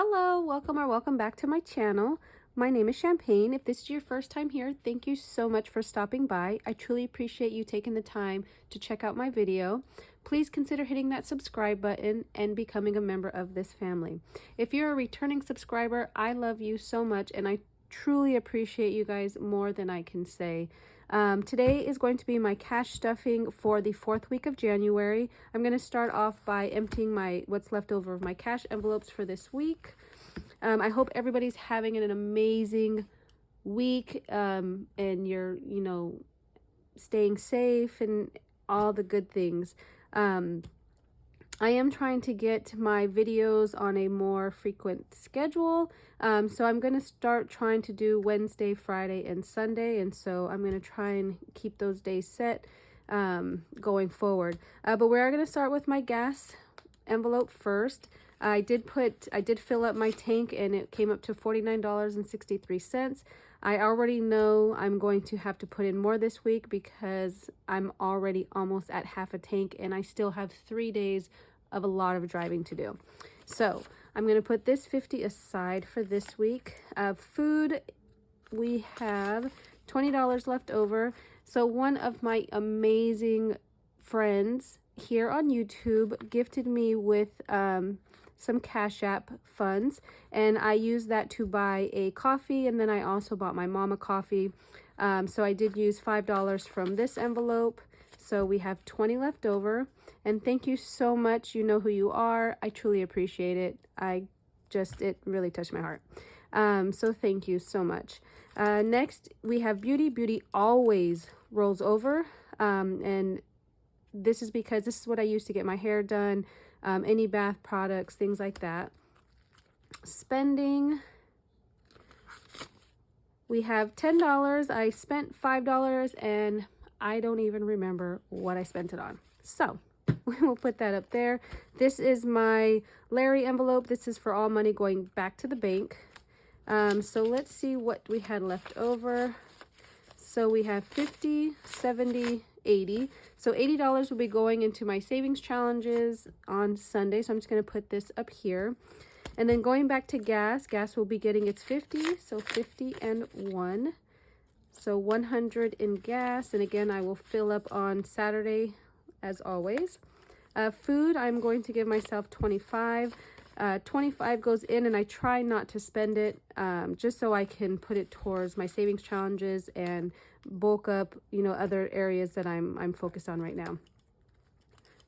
Hello, welcome back to my channel. My name is Champagne. If this is your first time here, thank you so much for stopping by. I truly appreciate you taking the time to check out my video. Please consider hitting that subscribe button and becoming a member of this family. If you're a returning subscriber, I love you so much and I truly appreciate you guys more than I can say. Today is going to be my cash stuffing for the 4th week of January. I'm going to start off by emptying what's left over of my cash envelopes for this week. I hope everybody's having an amazing week and you're, staying safe and all the good things. I am trying to get my videos on a more frequent schedule. So I'm going to start trying to do Wednesday, Friday, and Sunday. And so I'm going to try and keep those days set going forward. But we're going to start with my gas envelope first. I did fill up my tank and it came up to $49.63. I already know I'm going to have to put in more this week because I'm already almost at half a tank and I still have 3 days of a lot of driving to do. So I'm going to put this $50 aside for this week. Food, we have $20 left over. So one of my amazing friends here on YouTube gifted me with some CashApp funds, and I used that to buy a coffee, and then I also bought my mom a coffee. So I did use $5 from this envelope. So we have 20 left over, and thank you so much. You know who you are. I truly appreciate it. It really touched my heart. So thank you so much. Next we have beauty. Beauty always rolls over. And this is because this is what I use to get my hair done. Any bath products, things like that. Spending, we have $10. I spent $5 and I don't even remember what I spent it on. So we will put that up there. This is my Larry envelope. This is for all money going back to the bank. So let's see what we had left over. So we have 50, 70, 80. So $80 will be going into my savings challenges on Sunday. So I'm just going to put this up here. And then going back to gas will be getting its 50. So 50 and 1. So 100 in gas. And again, I will fill up on Saturday as always. Food, I'm going to give myself 25. 25 goes in and I try not to spend it just so I can put it towards my savings challenges and bulk up, other areas that I'm focused on right now.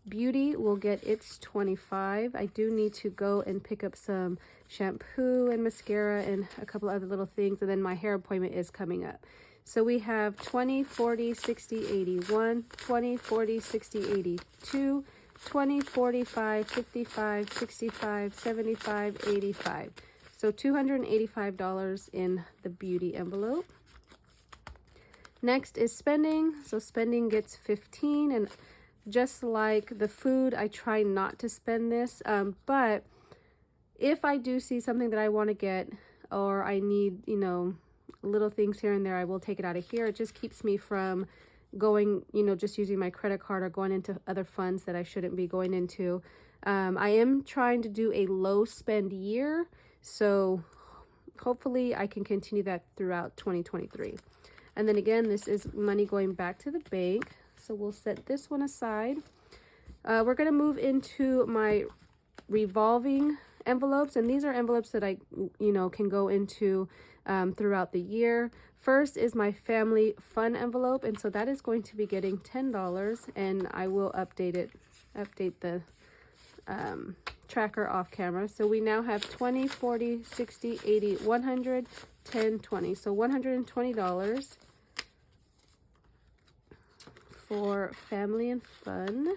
Beauty will get its 25. I do need to go and pick up some shampoo and mascara and a couple other little things, and then my hair appointment is coming up. So we have 20, 40, 60, 81, 20, 40, 60, 82, 20, 45, 55, 65, 75, 85. So $285 in the beauty envelope. Next is spending. So spending gets 15, and just like the food, I try not to spend this. But if I do see something that I want to get, or I need, little things here and there, I will take it out of here. It just keeps me from going, just using my credit card or going into other funds that I shouldn't be going into. I am trying to do a low spend year, so hopefully I can continue that throughout 2023. And then again, this is money going back to the bank, so we'll set this one aside. We're going to move into my revolving envelopes, and these are envelopes that I can go into throughout the year. First is my family fun envelope, and so that is going to be getting $10, and I will update the tracker off camera. So we now have 20, 40, 60, 80, 100, 10, 20. So $120 for family and fun.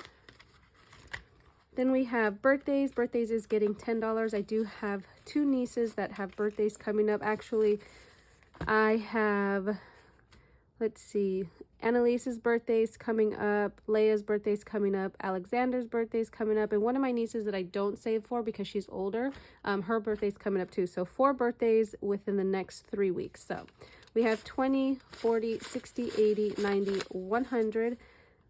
Then we have birthdays. Birthdays is getting $10. I do have 2 nieces that have birthdays coming up. Actually, I have, let's see, Annalise's birthday's coming up, Leia's birthday's coming up, Alexander's birthday's coming up, and one of my nieces that I don't save for because she's older, her birthday's coming up too. So 4 birthdays within the next 3 weeks. So we have 20, 40, 60, 80, 90, 100.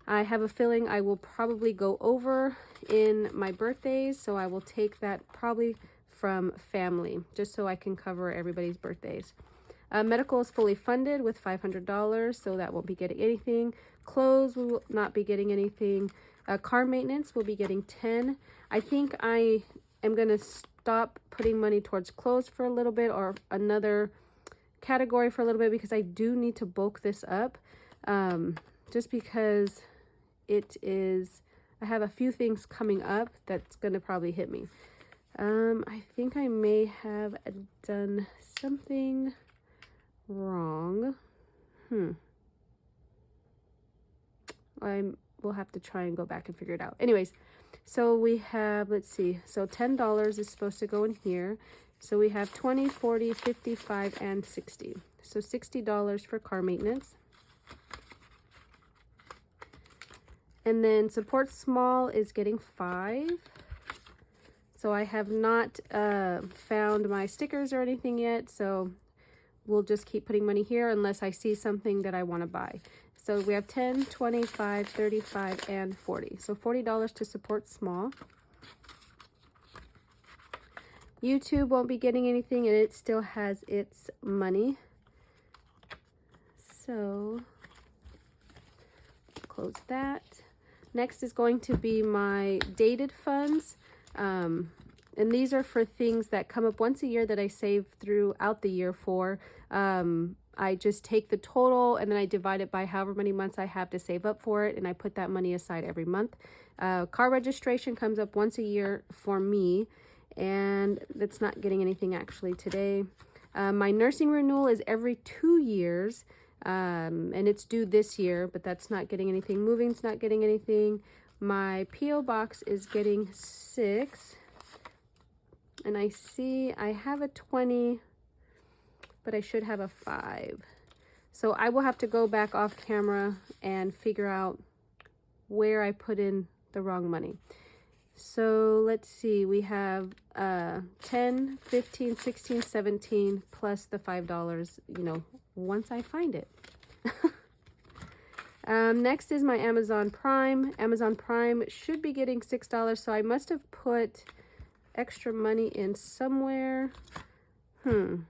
I have a feeling I will probably go over in my birthdays, so I will take that probably from family, just so I can cover everybody's birthdays. Medical is fully funded with $500, so that won't be getting anything. Clothes, we will not be getting anything. Car maintenance will be getting 10. I think I am going to stop putting money towards clothes for a little bit, or another category for a little bit, because I do need to bulk this up. Just because I have a few things coming up that's going to probably hit me. I think I may have done something wrong. I will have to try and go back and figure it out. Anyways, so we have, let's see, so $10 is supposed to go in here. So we have 20, 40, 55, and 60. So $60 for car maintenance. And then support small is getting 5. So I have not found my stickers or anything yet, so we'll just keep putting money here unless I see something that I want to buy. So we have 10, 25, 35, and 40. So $40 to support small. YouTube won't be getting anything, and it still has its money. So close that. Next is going to be my dated funds. And these are for things that come up once a year that I save throughout the year for. I just take the total and then I divide it by however many months I have to save up for it, and I put that money aside every month. Car registration comes up once a year for me, and that's not getting anything actually today. My nursing renewal is every 2 years, and it's due this year, but that's not getting anything. Moving's not getting anything. My P.O. box is getting 6. And I see I have a 20, but I should have a 5. So I will have to go back off camera and figure out where I put in the wrong money. So let's see, we have 10, 15, 16, 17, plus the $5, once I find it. Next is my Amazon Prime. Amazon Prime should be getting $6, so I must have put extra money in somewhere. I'll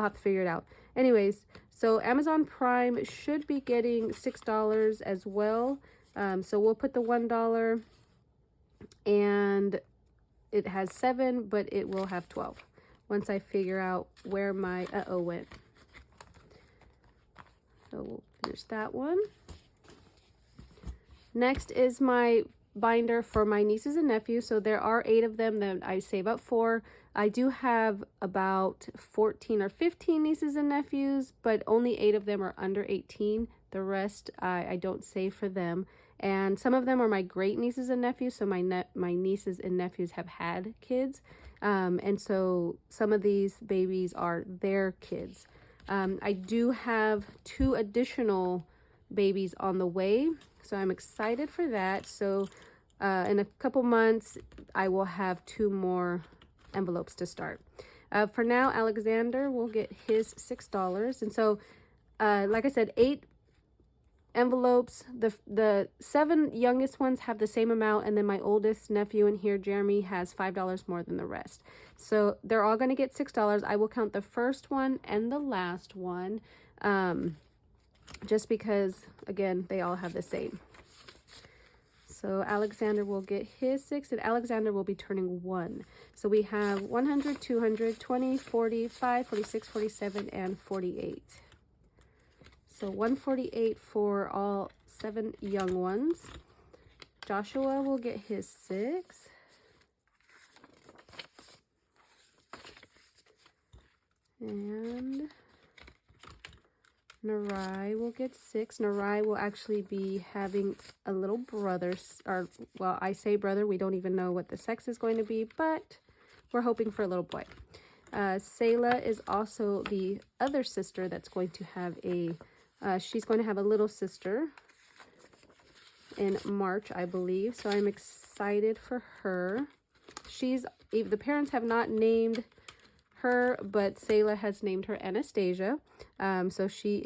have to figure it out. Anyways, so Amazon Prime should be getting $6 as well. So we'll put the $1, and it has 7, but it will have 12 once I figure out where my went. So we'll finish that one. Next is my binder for my nieces and nephews. So there are 8 of them that I save up for. I do have about 14 or 15 nieces and nephews, but only 8 of them are under 18. The rest I don't save for them. And some of them are my great nieces and nephews. So my nieces and nephews have had kids. And so some of these babies are their kids. I do have 2 additional babies on the way, so I'm excited for that. So in a couple months, I will have 2 more envelopes to start. For now, Alexander will get his $6. And so, like I said, 8 envelopes. The 7 youngest ones have the same amount, and then my oldest nephew in here, Jeremy, has $5 more than the rest. So they're all going to get $6. I will count the first one and the last one, just because, again, they all have the same. So Alexander will get his 6, and Alexander will be turning 1. So we have 100, 200, 20, 45, 46, 47, and 48. So 148 for all 7 young ones. Joshua will get his 6. And Narai will get 6. Narai will actually be having a little brother, or, well, I say brother, we don't even know what the sex is going to be, but we're hoping for a little boy. Selah is also the other sister that's going to have she's going to have a little sister in March, I believe. So I'm excited for her. The parents have not named her, but Selah has named her Anastasia. So she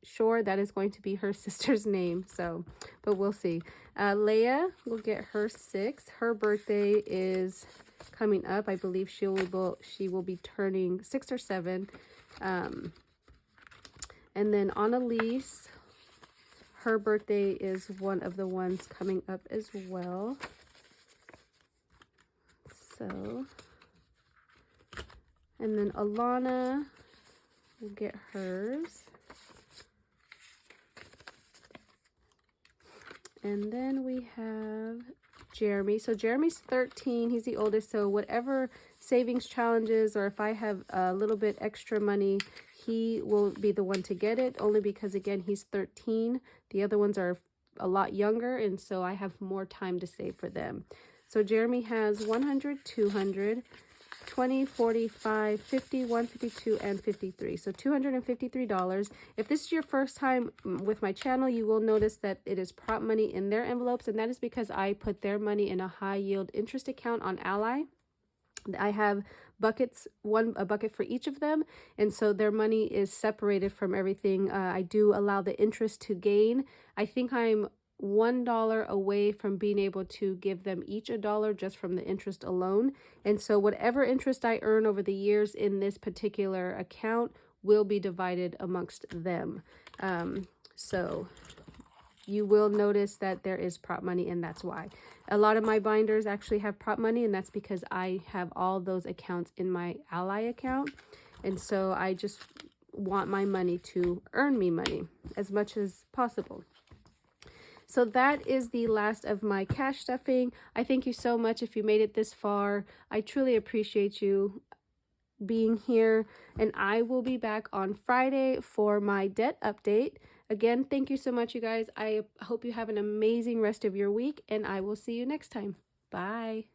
sure that is going to be her sister's name. So, but we'll see. Leia will get her 6. Her birthday is coming up. I believe she will be turning 6 or 7. And then Annalise, her birthday is one of the ones coming up as well. So, and then Alana will get hers. And then we have Jeremy. So Jeremy's 13. He's the oldest. So whatever savings challenges, or if I have a little bit extra money, he will be the one to get it, only because, again, he's 13. The other ones are a lot younger, and so I have more time to save for them. So Jeremy has 100, 200, 20, 45, 50, 152, and 53. So $253. If this is your first time with my channel, you will notice that it is prop money in their envelopes, and that is because I put their money in a high yield interest account on Ally. I have buckets, a bucket for each of them, and so their money is separated from everything. I do allow the interest to gain. I think I'm $1 away from being able to give them each $1 just from the interest alone. And so whatever interest I earn over the years in this particular account will be divided amongst them. So you will notice that there is prop money, and that's why. A lot of my binders actually have prop money, and that's because I have all those accounts in my Ally account. And so I just want my money to earn me money as much as possible. So that is the last of my cash stuffing. I thank you so much if you made it this far. I truly appreciate you being here, and I will be back on Friday for my debt update. Again, thank you so much, you guys. I hope you have an amazing rest of your week, and I will see you next time. Bye.